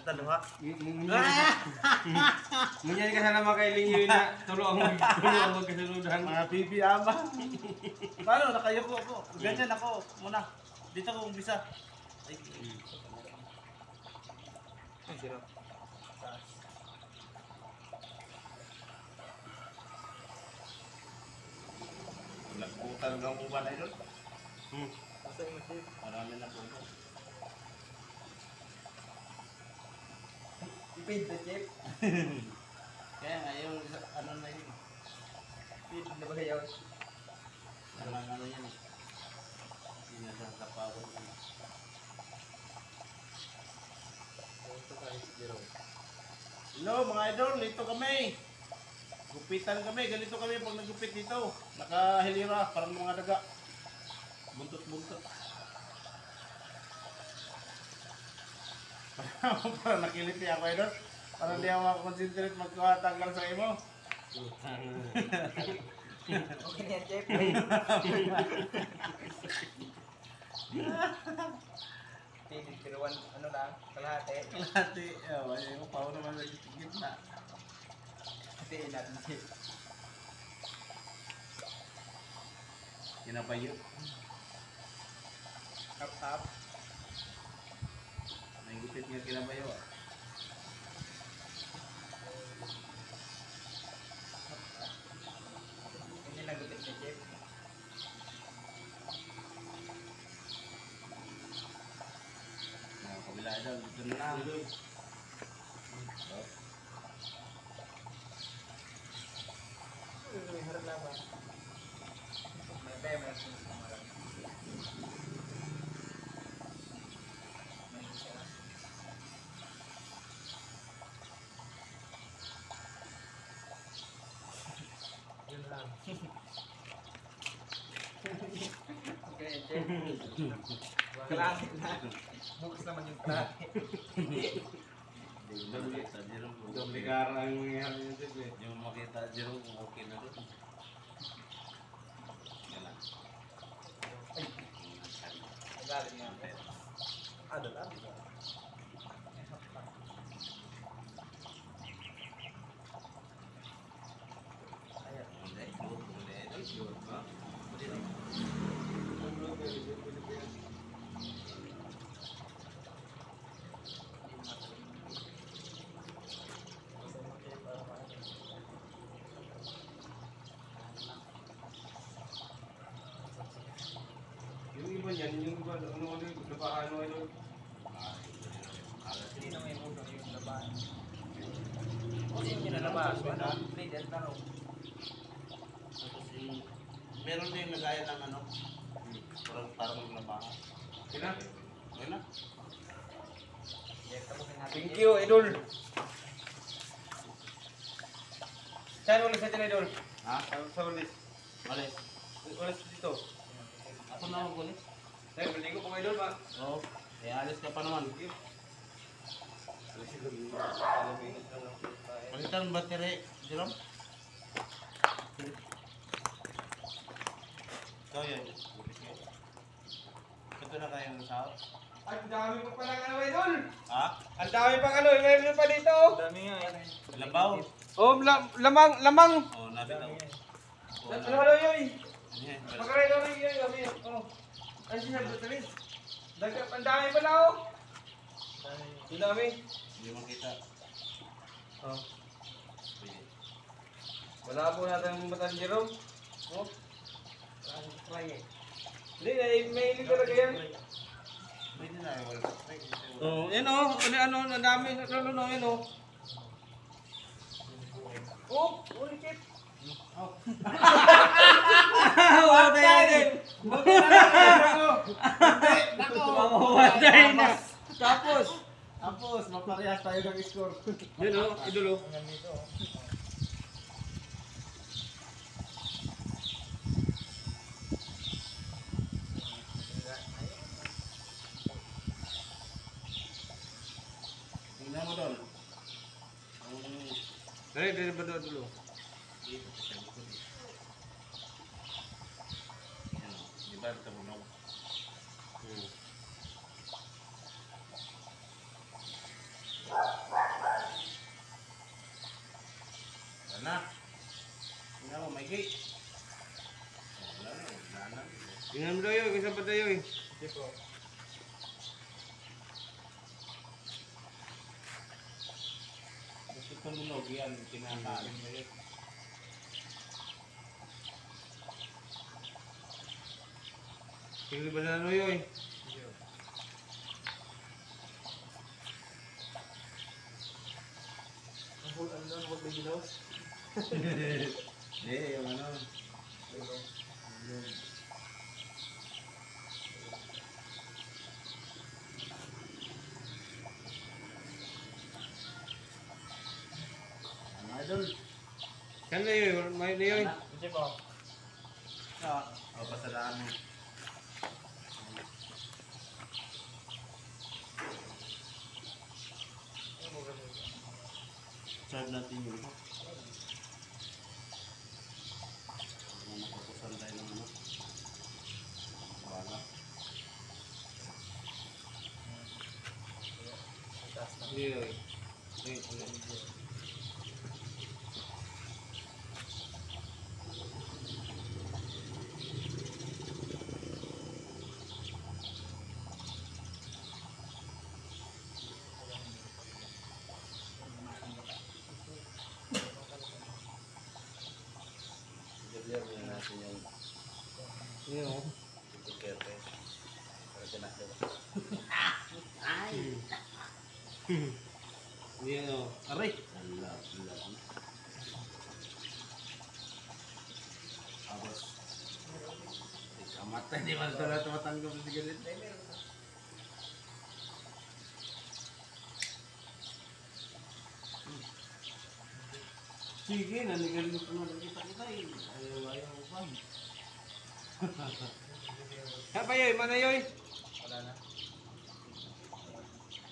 Talo ha? Ngunyan ka sana makailing yun na tulo ang magkasaludan. Mga bibi ama. Paano? Nakayuko ako. Ganyan ako. Muna. Dito ko umpisa. Ay. Ay, sira. Nagputan ng uban ay doon. Basta yung masip. Marami na po. Feed the chip. Kaya ngayon, ano na yun? Feed na ba kayo? Ano yun? Sinasapawan yun. Hello mga idol, dito kami. Gupitan kami, ganito kami pag nagupit dito. Nakahilira, parang mga daga. Buntot-buntot. Parang nakiliti ako idol. Parang di ako makakonsentrate magkatanggal sa imo. Okay na yan, chip. Feed, pero ano lang, kalahati. Kalahati. Ay, ko pa naman sa gitna. Hatiin natin, chip. Kinapayo. Hap-hap. May gupit nga kinapayo. Hindi nagupit na, chip. Kabila idol, dito na lang. May harap lang ba? May tayo, may harap lang. May isa lang. Yun lang. Okay, chip. Kalahati na. Bukas naman yung kalahati. Doble kara ang mangyayari nyo dito eh. Yung makita Jero, okay na rin. Yan lang. Ay, nagaling nga. Ano lang? Ayan. Hindi, good. Hindi, good. Ha? Hindi lang. Yung iba niyan, yung iba, ano yung napaano ano. Hindi na may mundo yung laban. Kung hindi na labas, ano? Play and taro. Tapos yung, meron din nagaya ng ano, parang maglabahan. Sila? Okay na? Thank you, Idol. Saan ulit sa atin, Idol? Ha? Sa ulit. Malis. Ulit dito. Ako na magulis. Dahil, maligo ko, Idol, ba? Oo. Eh, alis ka pa naman. Palitan ang battery, Jerome? Ikaw yun. Ito na kayo ng sao? Ang dami pa pala ano, Idol. Ha? Ang dami pang ano, meron pa dito. Dami nga yan. Labaw? Oh, lamang. Oo, nabitaw. Oo, Ano ano yun? Yan, Makaray daw rin yun, kami. Oh. Ano sinabi sa rin? Ang dami pala, oh. Ang dami. Hindi makita. Oh. Pwede. Wala po natin ang batang Jerome. Oh. Try eh. Hindi, may ilig talaga yan. Pwede na, wala. Oh, yan oh. Ano, ang dami. Ano, yan oh. Oh, ulit kit. Wow, tayo din. Mamatay na. Tapos, maparehas tayo ng score. Yan oh, idol oh. Nandito. Tingnan mo doon. Dali ba dulu? Dito sa likod. Yan o, di ba tumunog? yoy. Sige po. Gusto tumunog yan, kinakain mo yun. Tingli ba na ano yoy? Ang whole ano doon, whole baby nose. Yung ano. Ano idol? Kan na yoy, may na yoy. Sige po. O, pasadaan mo. Serve natin yun. Makapusan tayo ng ano. Bala. Yoy. Bigyan mo natin yung Yo. tikete. Para tinakil. Ay! Yan o. Aray! Allah, Allah. Tapos, kamatay, di ba ito na tumatanggap na sigalit? Sige, nanigalit ko na kita eh. Ayaw ko pa. Ha pa yoy, mana yoy? Wala na.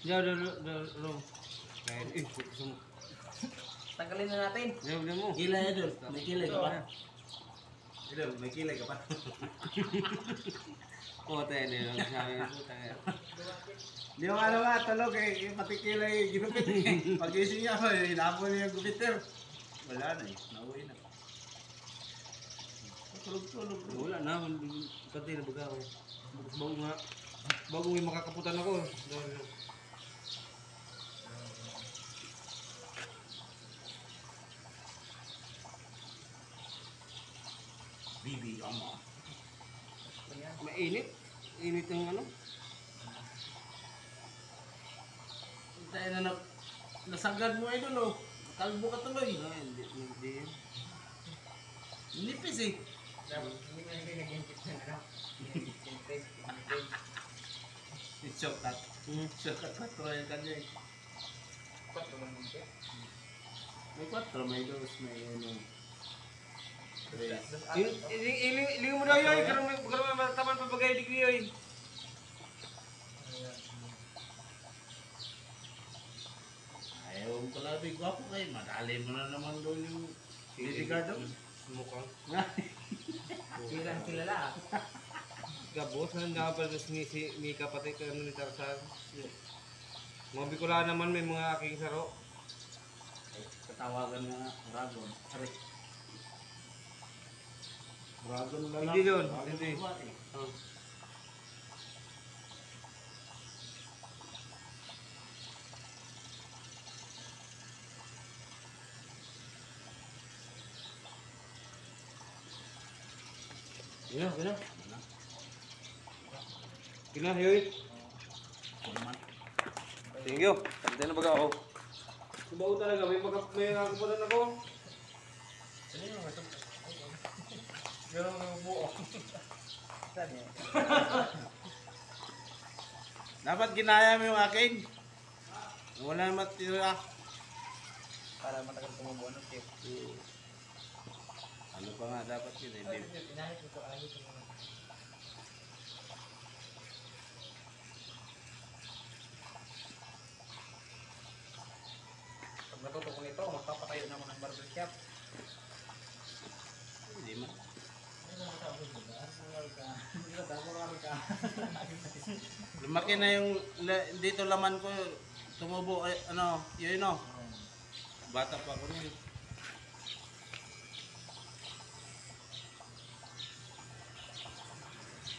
Yo, do. Kain, gusto mo. Tanggalin na natin. Yo, mo. Kilay idol, may kilay ka pa. Idol, may kilay ka pa. Kote na yun. Sabi ko, puta. Di mo alam nga, talog eh, pati kilay ginupit eh. Pag-ising niya ako, hinapon niya yung gupiter. Wala na eh, nauwi na. Tulog-tulog. Wala na, pati na baga ako. Bago may makakaputan ako. Bibi, ama. Mainit. Init yung ano. Tayo na nasagad mo idol oh. Kalbo ka tuloy. Hindi. Nipis eh. Hindi ko na kayo nag-inpit na ano. Inpit. Shortcut. Shortcut 4 yung kanya eh. Patro lang inpit. May 4, may 2, may 3. Iling mo daw yoy. Karang may taman papagay di ko yoy. Ayaw ko labi, gwapo kayo. Madali mo na naman doon yung Liligado. Mukhang. Kilang kilala. Gabos na nagkakapal si Mika pati ka ni Tarzan. Mga Bicolana naman may mga aking saro. Katawagan nga, Dragon. Aray. Dragon na lang. Hindi yun, Dragon hindi. babae. Oh. Gina. Gina, yoy. Kulman. Thank you. Tantay na baga ako. Subaw talaga, may nakakupunan ako. Ano yung mga ito? Ganun ang buo. Saan yan? Dapat ginaya mo yung akin. Wala na matira. Para matagal tumubo. Ano tip? Ano pa nga dapat yun eh. Babe. Inahit ito. Ayos ito. Pag natuto ko nito, magpapatayo na ako ng barber shop. Hindi man. Lumaki na yung dito laman ko. Tumubo ay ano, yun no. Bata pa ako nun.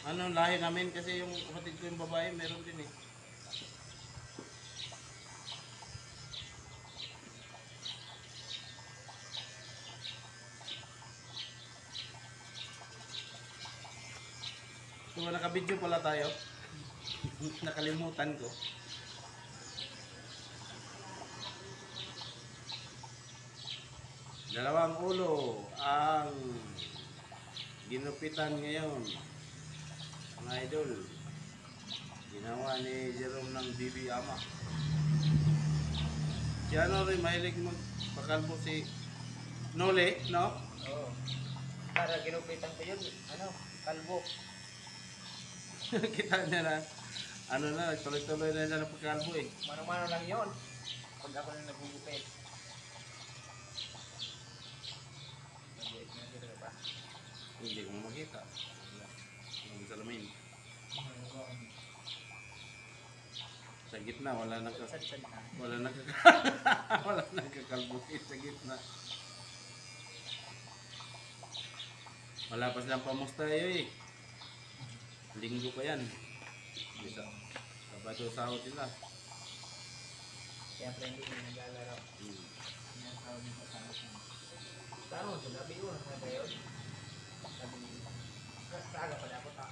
Ano, lahi namin kasi yung kapatid ko yung babae, meron din eh. So, naka-video pala tayo. Nakalimutan ko. Dalawang ulo ang ginupitan ngayon. Mga idol, ginawa ni Jerome ng Bibi Ama. Si ano rin, mahilig magpakalbo si Nole, no? Oo. Para ginupitan ko yun, kalbo. Kita niya na, ano na, tuloy-tuloy na siya ng pagkalbo eh. Mano-mano lang yun. Pag ako na nagugupit. Hindi ko makita. Ang salamin. Sa gitna, wala Sad-sad na. wala nagkakalbo sa gitna. Wala pa silang pamustayo eh. Linggo pa yan. Bisa. Sabado sahod sila. Kaya friendly ko naglalaro. Sinasahod mo sa akin. Taro, sinabi ko na ba yun? Sabi niya. Saaga pa dapat ha.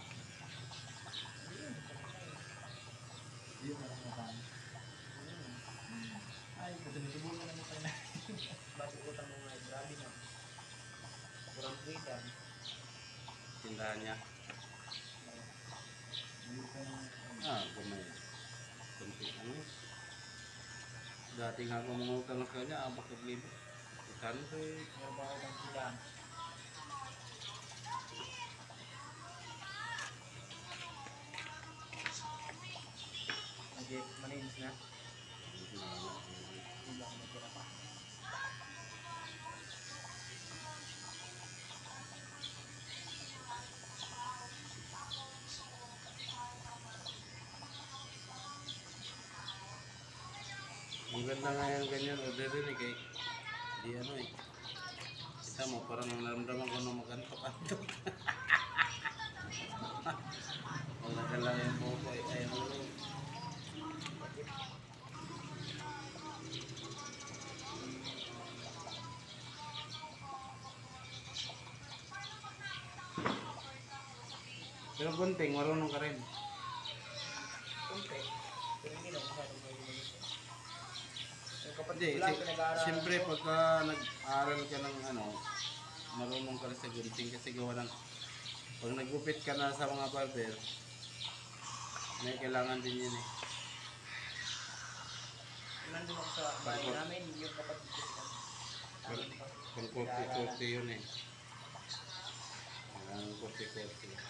Yun na lang naman. Ay, katulog-tulog na mo tayo na. Bago utang mo nga, grabe na. Kurang freedom. Tindahan niya. Kumay. Kunti ano. Dati nga ako mangutang sa kanya, abak ng libo. Kano ko eh. Meron ba ako ng freedom? Malinis na. Bilang natira pa. Ang ganda nga yung ganyan, order rin eh, kay di ano eh. Kita mo, parang naramdaman ko nung magantok-antok. Wala ka lang yung buko eh, ayaw mo. Pero gunting, marunong ka rin. Siyempre. Pero hindi na masyadong magulit. Yung kapatid Hindi, ko lang, pinag-aaralan siyempre ko. pagka nag-aaral ka ng ano, marunong ka rin sa gunting kasi gawa ng pag nagupit ka na sa mga barber, may kailangan din yun eh. Nandun ako sa bahay namin, yung kapatid ko sila. Pang kurti-kurti yun eh. Ang kurti-kurti.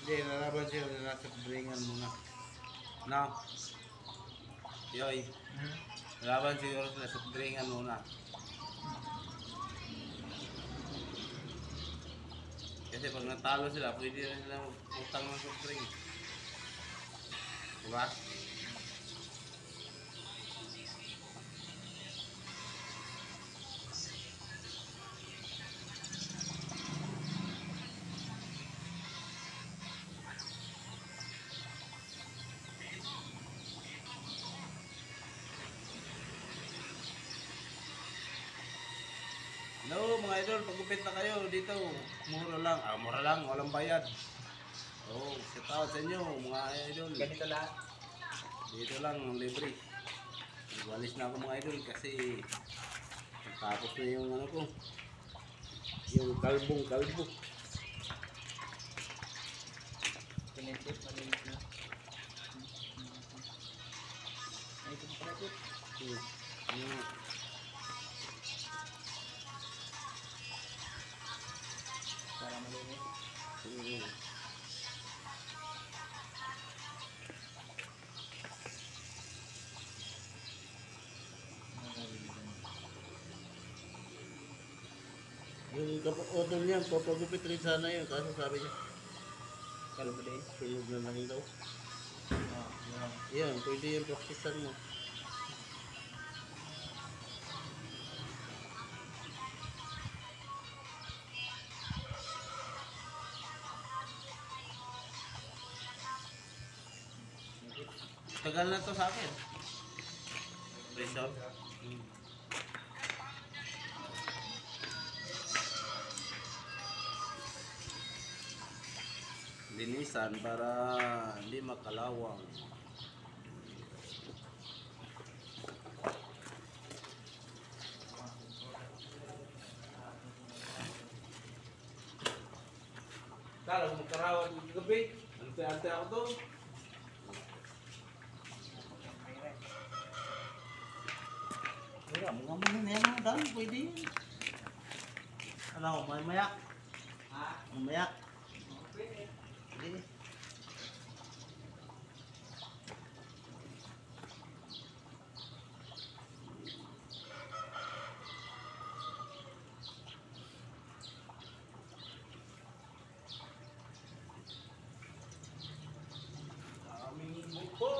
Hindi, lalaban siya, nasa bringan muna. No? Yoy, lalaban siguro sila sa bringan muna. Kasi pag natalo sila, pwede rin sila utang ng soft drink. Diba? Hello mga idol, pagupit na kayo dito. Mura lang. Mura lang, walang bayad. Oh, shout out sa inyo mga idol. Ganito lahat. Dito lang, libre. Nagwalis na ako mga idol kasi tapos na yung ano ko. Yung kalbo. Tip, malinis na. Ay, ito pala tip. Para malinis. Yung kapag-odol niya, papagupit rin sana yun. Kaso sabi niya, Kalo ba din? tulog na lang daw. Yan. Yan, pwede yung practicean mo. Tagal na to sa akin. Breakdown. Linisan para hindi makalawang. Kala ko magkarawat ng gabi. Ante-ante ako doon. Kaya, mga muna na yan mga dami, pwede yun. Ano, may mayak? Ha? May mayak? Pwede. Sige. Aming buko.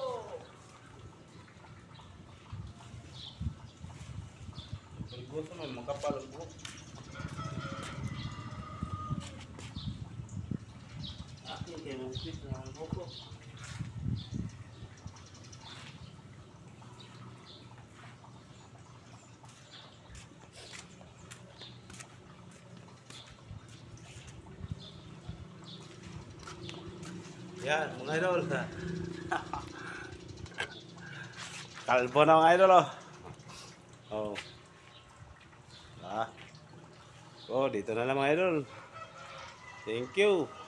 Gusto mo, makapal ang buhok. Akin kayo mag-split na ang buhok ko. Yan, mga idol. Kalbo na mga idol, oh. Oh. Ah. Oh, dito na lang mga idol. Thank you.